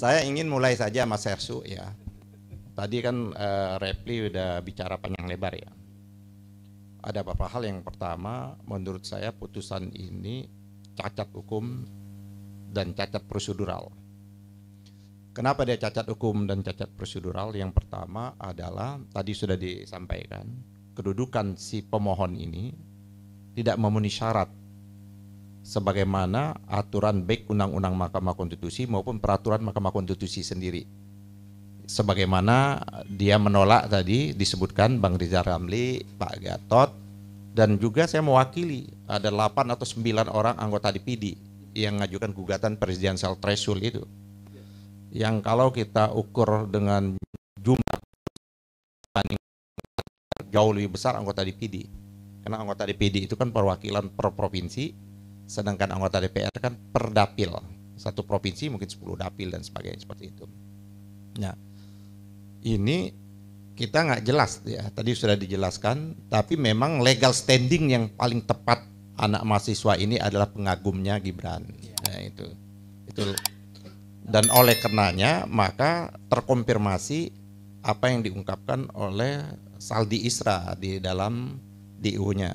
Saya ingin mulai saja Mas Hersu ya. Tadi kan Repli udah bicara panjang lebar ya. Ada beberapa hal. Yang pertama, menurut saya putusan ini cacat hukum dan cacat prosedural. Kenapa dia cacat hukum dan cacat prosedural? Yang pertama adalah tadi sudah disampaikan, kedudukan si pemohon ini tidak memenuhi syarat sebagaimana aturan baik Undang-Undang Mahkamah Konstitusi maupun peraturan Mahkamah Konstitusi sendiri. Sebagaimana dia menolak tadi disebutkan Bang Rizal Ramli, Pak Gatot, dan juga saya mewakili ada 8 atau 9 orang anggota DPD yang mengajukan gugatan presidential threshold itu. Yang kalau kita ukur dengan jumlah jauh lebih besar anggota DPD. Karena anggota DPD itu kan perwakilan per provinsi, sedangkan anggota DPR kan per dapil. Satu provinsi mungkin 10 dapil dan sebagainya seperti itu. Nah, ini kita nggak jelas ya, tadi sudah dijelaskan, tapi memang legal standing yang paling tepat anak mahasiswa ini adalah pengagumnya Gibran. Nah, itu. Dan oleh karenanya maka terkonfirmasi apa yang diungkapkan oleh Saldi Isra di dalam DU-nya.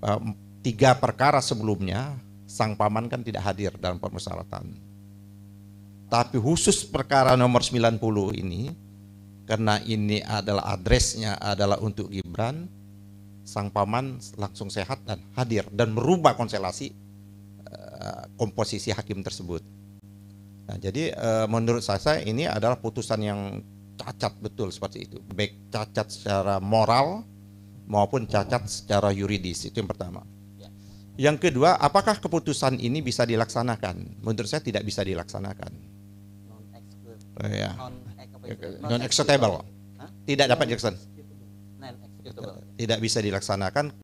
3 perkara sebelumnya sang paman kan tidak hadir dalam permusyawaratan. Tapi khusus perkara nomor 90 ini, karena ini adalah adresnya adalah untuk Gibran, sang paman langsung sehat dan hadir dan merubah konstelasi komposisi hakim tersebut. Nah, jadi menurut saya ini adalah putusan yang cacat betul seperti itu, baik cacat secara moral maupun cacat secara yuridis. Itu yang pertama. Yang kedua, apakah keputusan ini bisa dilaksanakan? Menurut saya tidak bisa dilaksanakan. Non-executable. Tidak dapat dilaksanakan. Tidak bisa dilaksanakan.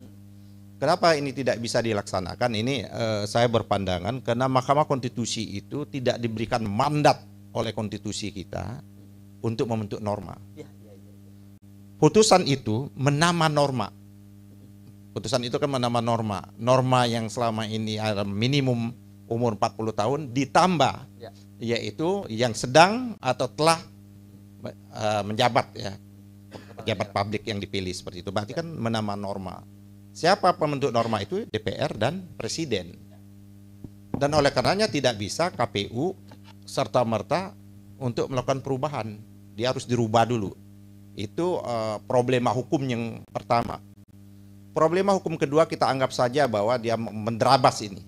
Kenapa ini tidak bisa dilaksanakan? Ini saya berpandangan karena Mahkamah Konstitusi itu tidak diberikan mandat oleh konstitusi kita untuk membentuk norma. Putusan itu menambah norma. Putusan itu kan menambah norma. Norma yang selama ini ada minimum umur 40 tahun ditambah, yaitu yang sedang atau telah menjabat ya, pejabat publik yang dipilih seperti itu. Berarti kan menambah norma. Siapa pembentuk norma itu? DPR dan Presiden. Dan oleh karenanya tidak bisa KPU serta-merta untuk melakukan perubahan. Dia harus dirubah dulu. Itu problema hukum yang pertama. Problema hukum kedua kita anggap saja bahwa dia menderabas ini.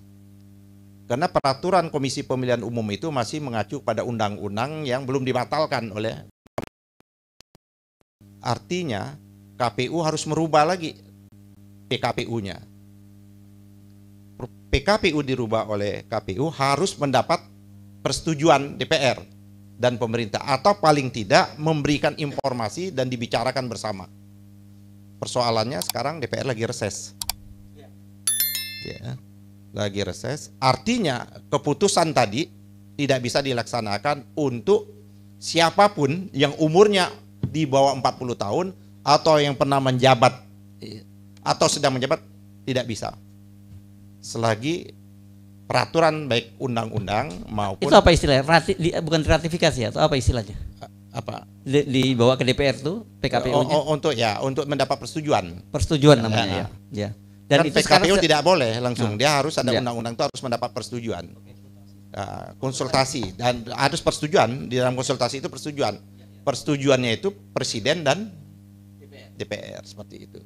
Karena peraturan Komisi Pemilihan Umum itu masih mengacu pada undang-undang yang belum dibatalkan oleh. Artinya KPU harus merubah lagi PKPU-nya. PKPU dirubah oleh KPU harus mendapat persetujuan DPR dan pemerintah, atau paling tidak memberikan informasi dan dibicarakan bersama. Persoalannya sekarang DPR lagi reses. Ya, lagi reses. Artinya keputusan tadi tidak bisa dilaksanakan untuk siapapun yang umurnya di bawah 40 tahun atau yang pernah menjabat atau sedang menjabat, tidak bisa. Selagi peraturan baik undang-undang maupun. Itu apa istilahnya? Bukan ratifikasi atau apa istilahnya? Apa? Dibawa ke DPR tuh PKPU-nya? Untuk mendapat persetujuan. Persetujuan namanya ya. Dan itu PKPU tidak boleh langsung. Dia harus ada undang-undang itu harus mendapat persetujuan. Konsultasi dan harus persetujuan. Di dalam konsultasi itu persetujuan. Persetujuannya itu Presiden dan DPR seperti itu.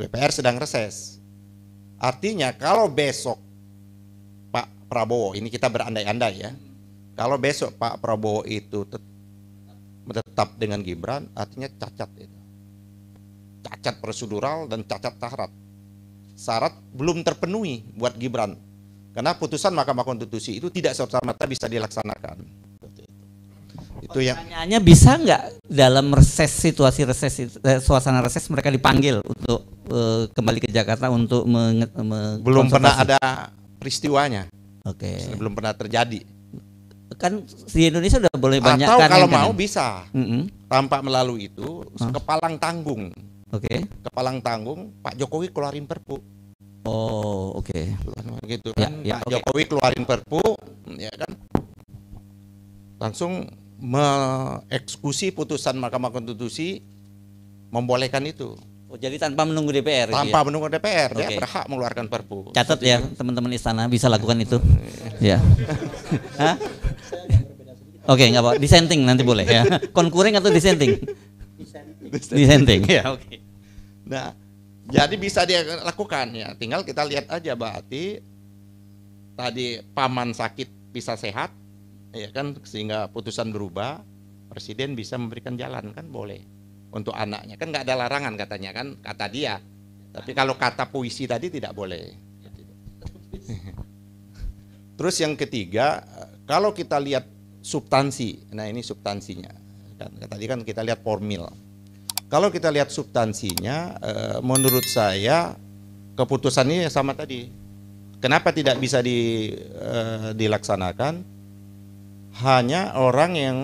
DPR sedang reses. Artinya kalau besok Pak Prabowo, ini kita berandai-andai ya, kalau besok Pak Prabowo itu tetap dengan Gibran, artinya cacat itu. Cacat prosedural dan cacat syarat. Syarat belum terpenuhi buat Gibran. Karena putusan Mahkamah Konstitusi itu tidak serta-merta bisa dilaksanakan. Itu yang pertanyaannya, bisa nggak dalam reses, situasi reses, suasana reses mereka dipanggil untuk kembali ke Jakarta untuk belum pernah ada peristiwanya. Oke. Belum pernah terjadi. Kan di Indonesia udah boleh banyak. Atau kan kalau kan? mau bisa tanpa melalui itu kepalang tanggung. Oke. Kepalang tanggung Pak Jokowi keluarin Perpu. Oh, oke. Gitu kan. Ya, Pak Jokowi keluarin Perpu, ya kan. langsung mengeksekusi putusan Mahkamah Konstitusi membolehkan itu. Oh, jadi tanpa menunggu DPR. Tanpa menunggu DPR, dia Oke. berhak mengeluarkan Perpu. Catat ya teman-teman istana bisa lakukan itu. Ya. Hah? Oke, nggak apa, dissenting nanti boleh ya. Concurring atau dissenting? Dissenting. Ya, oke. Nah, jadi bisa dia lakukan ya. Tinggal kita lihat aja berarti tadi paman sakit bisa sehat, ya kan, sehingga putusan berubah, presiden bisa memberikan jalan kan boleh untuk anaknya, kan nggak ada larangan katanya kan, kata dia. Tapi kalau kata puisi tadi tidak boleh. Terus yang ketiga, kalau kita lihat substansi, nah ini substansinya. Tadi kan kita lihat formil. Kalau kita lihat substansinya, menurut saya keputusan ini sama tadi. Kenapa tidak bisa dilaksanakan? Hanya orang yang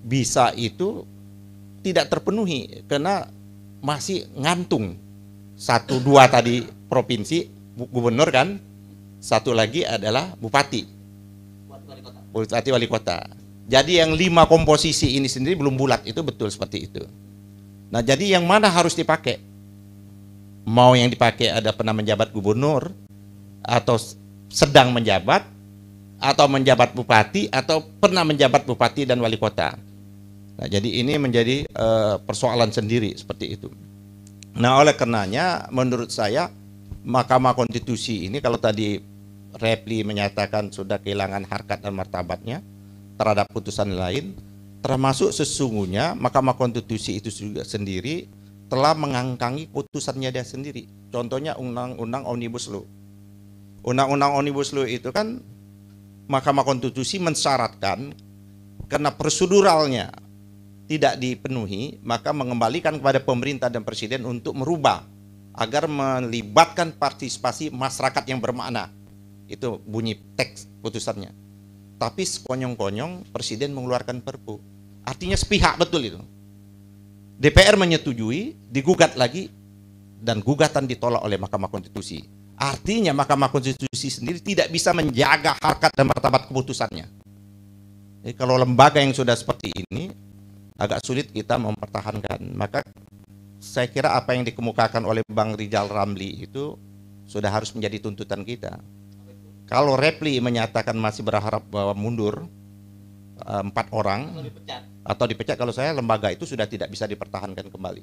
bisa itu tidak terpenuhi karena masih ngantung. 1, 2 tadi provinsi, gubernur kan, 1 lagi adalah bupati, wali kota. Jadi yang 5 komposisi ini sendiri belum bulat, itu betul seperti itu. Nah, jadi yang mana harus dipakai? Mau yang dipakai ada pernah menjabat gubernur, atau sedang menjabat, atau menjabat bupati, atau pernah menjabat bupati dan wali kota. Nah, jadi ini menjadi persoalan sendiri seperti itu. Nah, oleh karenanya menurut saya Mahkamah Konstitusi ini, kalau tadi Repli menyatakan sudah kehilangan harkat dan martabatnya terhadap putusan lain, termasuk sesungguhnya Mahkamah Konstitusi itu juga sendiri telah mengangkangi putusannya dia sendiri. Contohnya Undang-Undang Omnibus Law. Undang-Undang Omnibus Law itu kan Mahkamah Konstitusi mensyaratkan karena proseduralnya tidak dipenuhi, maka mengembalikan kepada pemerintah dan presiden untuk merubah agar melibatkan partisipasi masyarakat yang bermakna. Itu bunyi teks putusannya. Tapi sekonyong-konyong presiden mengeluarkan Perpu. Artinya sepihak betul itu. DPR menyetujui, digugat lagi, dan gugatan ditolak oleh Mahkamah Konstitusi. Artinya Mahkamah Konstitusi sendiri tidak bisa menjaga harkat dan martabat keputusannya. Jadi kalau lembaga yang sudah seperti ini, agak sulit kita mempertahankan. Maka saya kira apa yang dikemukakan oleh Bang Rizal Ramli itu sudah harus menjadi tuntutan kita. Kalau Repli menyatakan masih berharap bahwa mundur 4 orang atau dipecat, kalau saya lembaga itu sudah tidak bisa dipertahankan kembali.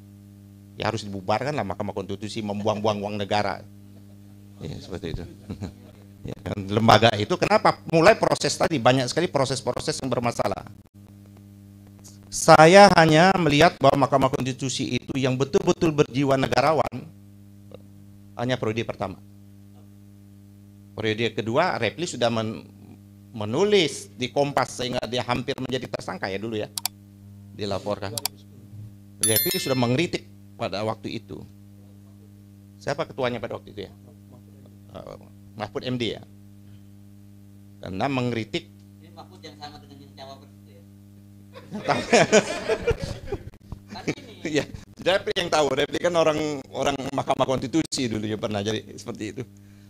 Ya harus dibubarkan lah, Mahkamah Konstitusi membuang-buang uang negara. Ya, seperti itu. Ya, kan, lembaga itu kenapa mulai proses tadi banyak sekali proses-proses yang bermasalah. Saya hanya melihat bahwa Mahkamah Konstitusi itu yang betul-betul berjiwa negarawan hanya periode pertama. Periode kedua, Repli sudah menulis di Kompas sehingga dia hampir menjadi tersangka ya dulu ya, dilaporkan. Repli sudah mengkritik pada waktu itu. Siapa ketuanya pada waktu itu ya? Mahfud MD ya. Karena mengkritik. Ini Mahfud yang sama dengan yang cawapres itu ya. Ya, Repli yang tahu. Repli kan orang Mahkamah Konstitusi dulu ya, pernah jadi seperti itu.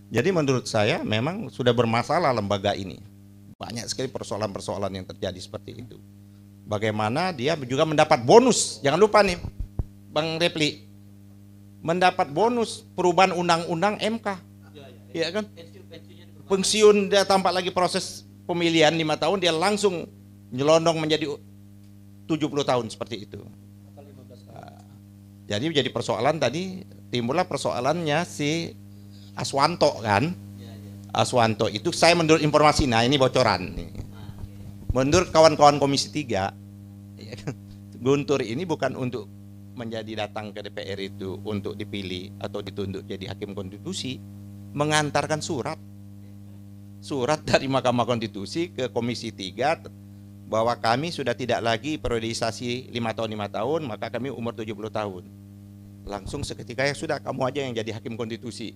Jadi menurut saya memang sudah bermasalah lembaga ini. Banyak sekali persoalan-persoalan yang terjadi seperti itu. Bagaimana dia juga mendapat bonus. Jangan lupa nih, Bang Repli, mendapat bonus perubahan undang-undang MK. Iya kan? Pensiun dia tampak lagi proses pemilihan 5 tahun, dia langsung nyelondong menjadi 70 tahun seperti itu. Jadi menjadi persoalan tadi, timbullah persoalannya si Aswanto kan. Aswanto itu saya menurut informasi, nah ini bocoran nih. Menurut kawan-kawan Komisi 3, Guntur ini bukan untuk menjadi datang ke DPR itu untuk dipilih atau ditunjuk jadi hakim konstitusi, mengantarkan surat dari Mahkamah Konstitusi ke Komisi 3 bahwa kami sudah tidak lagi periodisasi 5 tahun, maka kami umur 70 tahun. Langsung seketika ya sudah, kamu aja yang jadi hakim konstitusi.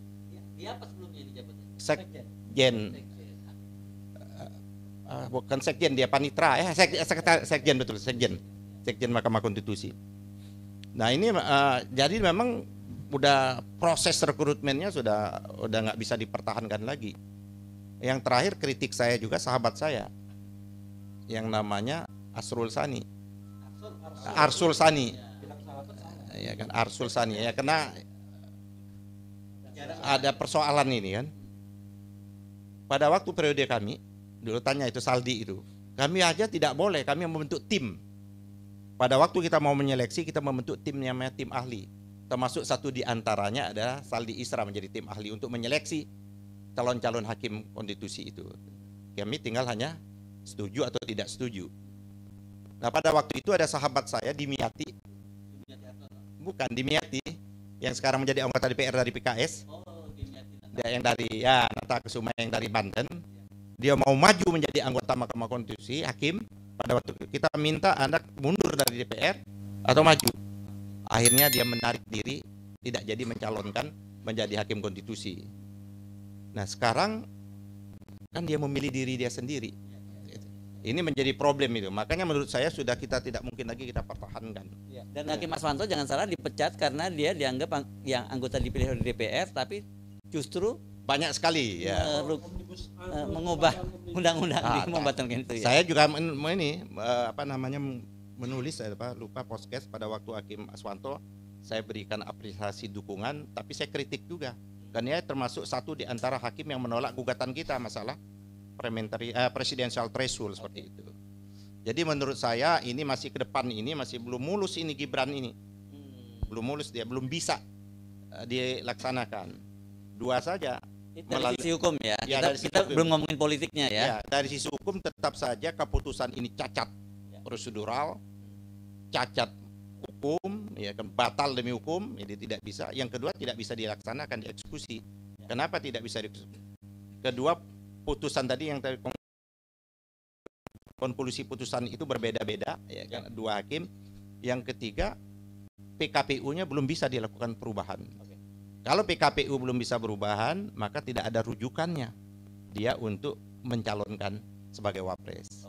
Dia apa sebelumnya ini jabatannya? Sekjen. Bukan sekjen, dia panitra. Sekjen betul, sekjen Mahkamah Konstitusi. Nah ini jadi memang udah proses rekrutmennya sudah nggak bisa dipertahankan lagi. Yang terakhir kritik saya juga sahabat saya, yang namanya Arsul Sani. Arsul Sani. Ya kan, Arsul Sani ya, karena ada persoalan ini kan. Pada waktu periode kami, dulu tanya itu Saldi itu, kami aja tidak boleh, kami membentuk tim. Pada waktu kita mau menyeleksi, kita membentuk tim yang namanya tim ahli. Termasuk satu di antaranya ada Saldi Isra menjadi tim ahli untuk menyeleksi calon-calon hakim konstitusi itu. Kami tinggal hanya setuju atau tidak setuju. Nah pada waktu itu ada sahabat saya Dimyati, bukan Dimyati, yang sekarang menjadi anggota DPR dari PKS, dia yang dari Nata Kusuma yang dari Banten, dia mau maju menjadi anggota Mahkamah Konstitusi, hakim. Pada waktu itu kita minta anak mundur dari DPR atau maju. Akhirnya dia menarik diri, tidak jadi mencalonkan menjadi hakim konstitusi. Nah sekarang kan dia memilih diri dia sendiri. Ini menjadi problem itu. Makanya menurut saya sudah kita tidak mungkin lagi kita pertahankan. Dan Hakim Aswanto jangan salah dipecat karena dia dianggap yang anggota dipilih oleh DPR, tapi justru banyak sekali ya mengubah undang-undang membatalkan itu. Saya juga menulis lupa podcast pada waktu Hakim Aswanto, saya berikan apresiasi dukungan, tapi saya kritik juga. Dan dia termasuk satu di antara hakim yang menolak gugatan kita masalah presidential threshold seperti itu. Jadi menurut saya ini masih ke depan ini masih belum mulus ini Gibran ini. Belum mulus, dia belum bisa dilaksanakan. Dua saja. Dari sisi hukum ya. Kita hukum. Belum ngomongin politiknya ya. Dari sisi hukum tetap saja keputusan ini cacat prosedural, cacat hukum, ya kan, batal demi hukum, jadi tidak bisa. Yang kedua tidak bisa dilaksanakan, dieksekusi. Kenapa tidak bisa dieksekusi? Kedua, putusan tadi yang konklusi putusan itu berbeda-beda, ya kan, dua hakim. Yang ketiga, PKPU-nya belum bisa dilakukan perubahan. Kalau PKPU belum bisa perubahan, maka tidak ada rujukannya dia untuk mencalonkan sebagai wapres.